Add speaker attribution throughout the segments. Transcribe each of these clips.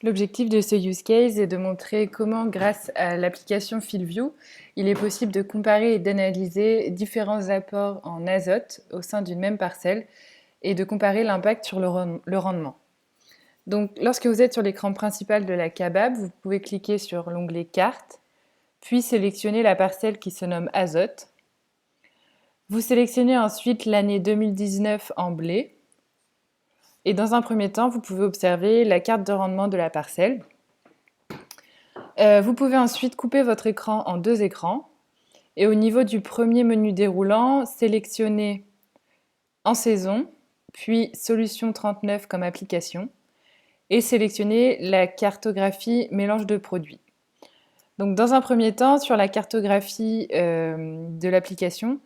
Speaker 1: L'objectif de ce use case est de montrer comment, grâce à l'application FieldView, il est possible de comparer et d'analyser différents apports en azote au sein d'une même parcelle et de comparer l'impact sur le rendement. Donc, lorsque vous êtes sur l'écran principal de la Kabab, vous pouvez cliquer sur l'onglet Carte, puis sélectionner la parcelle qui se nomme azote. Vous sélectionnez ensuite l'année 2019 en blé. Et dans un premier temps, vous pouvez observer la carte de rendement de la parcelle. Vous pouvez ensuite couper votre écran en deux écrans. Et au niveau du premier menu déroulant, sélectionnez en saison, puis solution 39 comme application, et sélectionnez la cartographie mélange de produits. Donc dans un premier temps, sur la cartographie de l'application,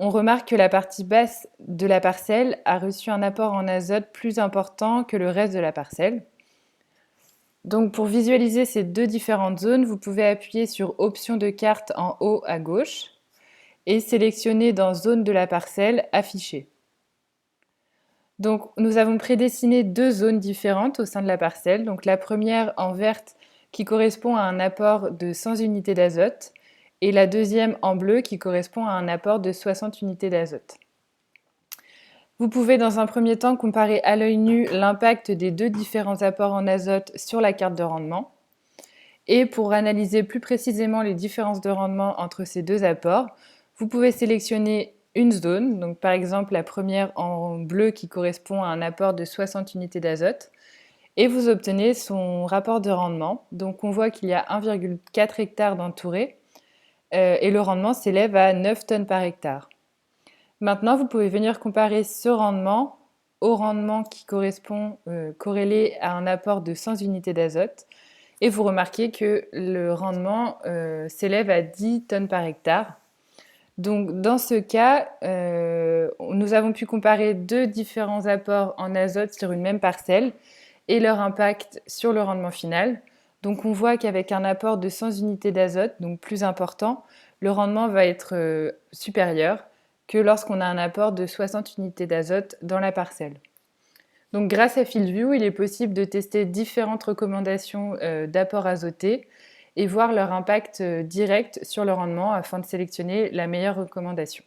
Speaker 1: on remarque que la partie basse de la parcelle a reçu un apport en azote plus important que le reste de la parcelle. Donc pour visualiser ces deux différentes zones, vous pouvez appuyer sur Option de carte en haut à gauche et sélectionner dans Zone de la parcelle Afficher. Donc nous avons prédessiné deux zones différentes au sein de la parcelle. Donc la première en verte qui correspond à un apport de 100 unités d'azote et la deuxième en bleu qui correspond à un apport de 60 unités d'azote. Vous pouvez dans un premier temps comparer à l'œil nu l'impact des deux différents apports en azote sur la carte de rendement. Et pour analyser plus précisément les différences de rendement entre ces deux apports, vous pouvez sélectionner une zone, donc par exemple la première en bleu qui correspond à un apport de 60 unités d'azote, et vous obtenez son rapport de rendement. Donc on voit qu'il y a 1,4 hectare d'entouré et le rendement s'élève à 9 tonnes par hectare. Maintenant, vous pouvez venir comparer ce rendement au rendement qui correspond corrélé à un apport de 100 unités d'azote. Et vous remarquez que le rendement s'élève à 10 tonnes par hectare. Donc dans ce cas, nous avons pu comparer deux différents apports en azote sur une même parcelle et leur impact sur le rendement final. Donc on voit qu'avec un apport de 100 unités d'azote, donc plus important, le rendement va être supérieur que lorsqu'on a un apport de 60 unités d'azote dans la parcelle. Donc grâce à FieldView, il est possible de tester différentes recommandations d'apport azoté et voir leur impact direct sur le rendement afin de sélectionner la meilleure recommandation.